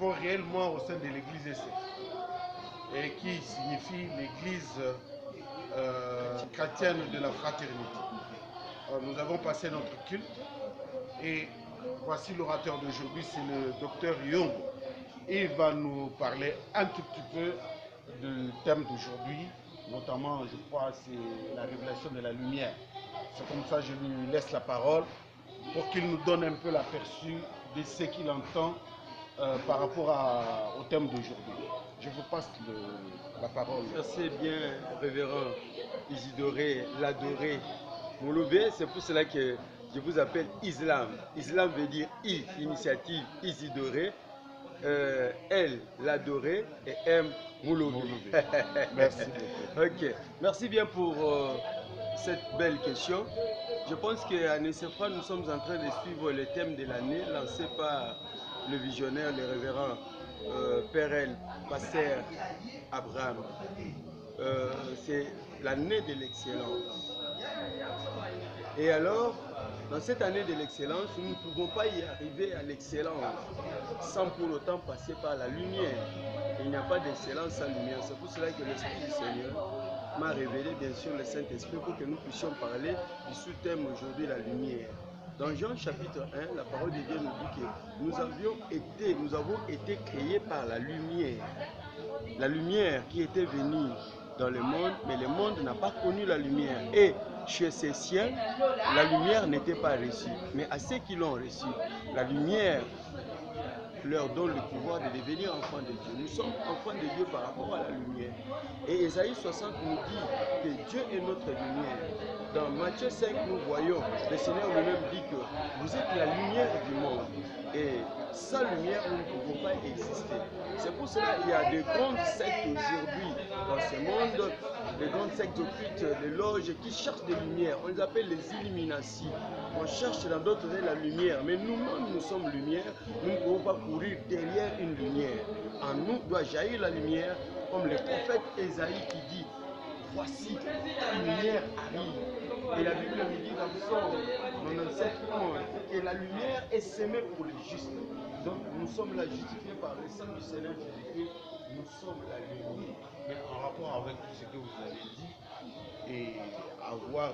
participons réellement au sein de l'église SF, et qui signifie l'église chrétienne de la fraternité. Alors, nous avons passé notre culte et voici l'orateur d'aujourd'hui, c'est le docteur Young. Il va nous parler un tout petit peu du thème d'aujourd'hui, notamment, je crois, c'est la révélation de la lumière. C'est comme ça que je lui laisse la parole pour qu'il nous donne un peu l'aperçu de ce qu'il entend par rapport au thème d'aujourd'hui. Je vous passe la parole. Merci bien, révérend Isidoré, l'adoré Mouloubé. C'est pour cela que je vous appelle Islam. Islam veut dire I, initiative Isidoré, L, l'adoré, et M, Mouloubé. Merci beaucoup. Ok, merci bien pour cette belle question. Je pense qu'à Necefra, nous sommes en train de suivre le thème de l'année lancé par le visionnaire, le révérend Père Pasteur Abraham. C'est l'année de l'excellence. Et alors, dans cette année de l'excellence, nous ne pouvons pas y arriver à l'excellence sans pour autant passer par la lumière. Il n'y a pas d'excellence sans lumière. C'est pour cela que l'Esprit du Seigneur m'a révélé, bien sûr, le Saint-Esprit pour que nous puissions parler du sous-thème aujourd'hui, la lumière. Dans Jean chapitre 1, la parole de Dieu nous dit que nous avons été créés par la lumière. La lumière qui était venue dans le monde, mais le monde n'a pas connu la lumière. Et chez ces siens, la lumière n'était pas reçue. Mais à ceux qui l'ont reçue, la lumière leur donne le pouvoir de devenir enfants de Dieu. Nous sommes enfants de Dieu par rapport à la lumière. Et Ésaïe 60 nous dit que Dieu est notre lumière. Dans Matthieu 5, nous voyons, le Seigneur lui-même dit que vous êtes la lumière du monde. Et sans lumière, nous ne pouvons pas exister. C'est pour cela qu'il y a de grandes sectes aujourd'hui dans ce monde, de grandes sectes occultes, des loges qui cherchent des lumières. On les appelle les Illuminati. On cherche dans d'autres la lumière. Mais nous-mêmes, nous sommes lumière. Nous ne pouvons pas courir derrière une lumière. En nous doit jaillir la lumière, comme le prophète Ésaïe qui dit: voici, la lumière arrive. Et la Bible nous dit dans Psaume 97 que la lumière est semée pour les justes. Donc nous sommes là justifiés par le sang du Seigneur Jésus-Christ. Nous sommes la lumière. Mais en rapport avec tout ce que vous avez dit et avoir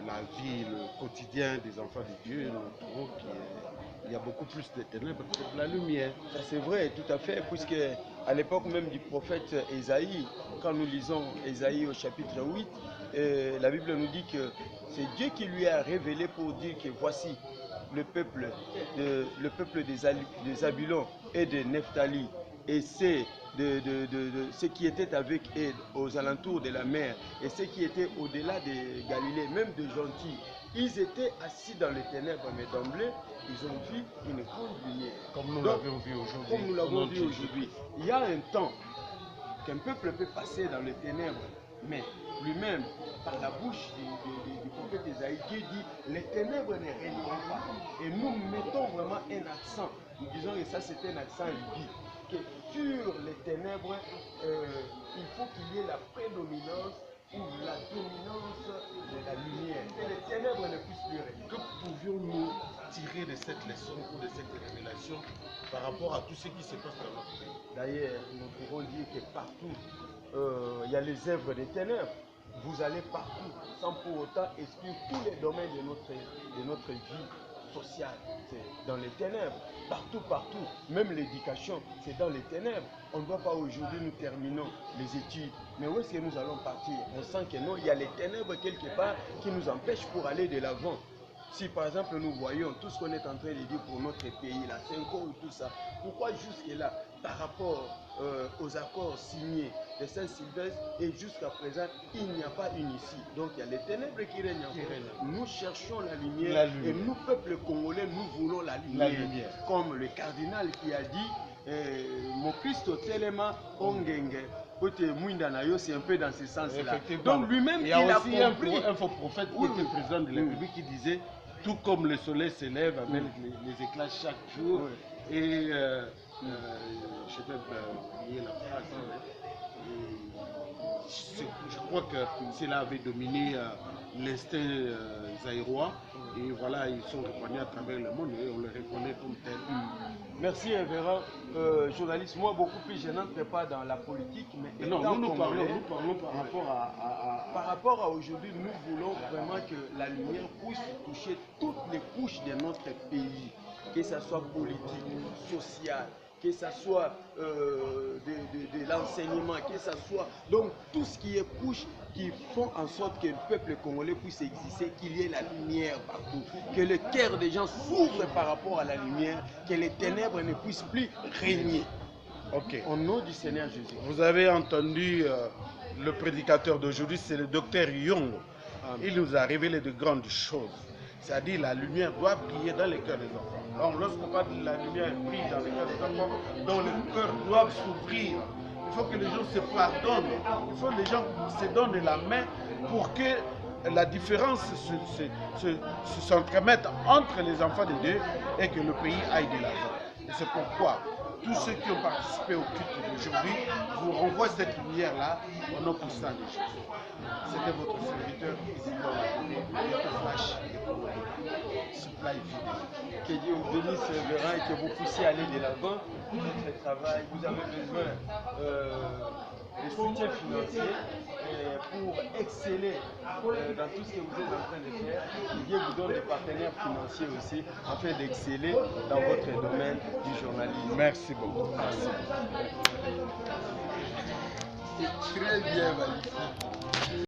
la vie, le quotidien des enfants de Dieu, nous trouvons qu'il y a beaucoup plus de ténèbres que de la lumière. Ça c'est vrai, tout à fait, puisque à l'époque même du prophète Ésaïe, quand nous lisons Ésaïe au chapitre 8, la Bible nous dit que c'est Dieu qui lui a révélé pour dire que voici le peuple des Zabulon et de Nephtali, et c'est ceux qui étaient avec eux aux alentours de la mer et ceux qui étaient au-delà de Galilée, même de gentils. Ils étaient assis dans les ténèbres, mais d'emblée, ils ont vu une grande lumière. Comme nous l'avons vu aujourd'hui. Comme nous l'avons vu aujourd'hui. Il y a un temps qu'un peuple peut passer dans les ténèbres, mais lui-même, par la bouche du prophète Ésaïe, Dieu dit: les ténèbres ne régneront pas. Et nous mettons vraiment un accent. Nous disons que ça c'est un accent libique. Que sur les ténèbres, il faut qu'il y ait la prédominance ou la dominance de la lumière. Et les ténèbres ne puissent plus régner. Que pouvions-nous tirer de cette leçon ou de cette révélation par rapport à tout ce qui se passe dans notre pays? D'ailleurs, nous pouvons dire que partout, il y a les œuvres des ténèbres. Vous allez partout, sans pour autant exclure tous les domaines de notre vie sociale. C'est dans les ténèbres, partout, même l'éducation, c'est dans les ténèbres. On ne voit pas aujourd'hui, nous terminons les études, mais où est-ce que nous allons partir? On sent que non, il y a les ténèbres quelque part qui nous empêchent pour aller de l'avant. Si par exemple nous voyons tout ce qu'on est en train de dire pour notre pays, la Cinco et tout ça, pourquoi jusque-là, par rapport aux accords signés de Saint-Sylvestre, et jusqu'à présent, il n'y a pas une issue? Donc il y a les ténèbres qui règnent encore. Nous cherchons la lumière, et nous, peuple congolais, nous voulons la lumière. Comme le cardinal qui a dit, mon Christ Telema Ongenge. C'est un peu dans ce sens-là. Donc lui-même, il a compris. Un faux prophète qui était président de la République qui disait: tout comme le soleil s'élève avec les éclats chaque jour, et Je vais oublier la phrase. Je crois que cela avait dominé l'instinct zaïrois. Et voilà, ils sont reconnus à travers le monde et on les reconnaît comme tels. Merci, révérend. Journaliste, moi beaucoup plus, je n'entre pas dans la politique, mais non, nous parlons par rapport à aujourd'hui, nous voulons vraiment que la lumière puisse toucher toutes les couches de notre pays, que ce soit politique, social, que ce soit de l'enseignement, que ce soit donc tout ce qui est couche qui font en sorte que le peuple congolais puisse exister, qu'il y ait la lumière partout, que le cœur des gens s'ouvre par rapport à la lumière, que les ténèbres ne puissent plus régner. Ok. Au nom du Seigneur Jésus. Vous avez entendu le prédicateur d'aujourd'hui, c'est le docteur Young. Il nous a révélé de grandes choses. C'est-à-dire la lumière doit briller dans les cœurs des enfants. Donc lorsqu'on parle de la lumière brille dans les cœurs des enfants, dont les cœurs doivent s'ouvrir. Il faut que les gens se pardonnent. Il faut que les gens se donnent la main pour que la différence s'entremette entre les enfants de Dieu et que le pays aille de l'avant. Et c'est pourquoi tous ceux qui ont participé au culte d'aujourd'hui vous renvoient cette lumière-là au nom puissant de Jésus. C'était votre serviteur Isidore votre flash supply vidéo. Que Dieu vous bénisse, révérend, et que vous puissiez aller de l'avant dans votre travail. Vous avez besoin de soutien financier pour exceller dans tout ce que vous êtes en train de faire. Dieu vous donne des partenaires financiers aussi afin d'exceller dans votre domaine du journalisme. Merci beaucoup. Merci. C'est très bien, Malice.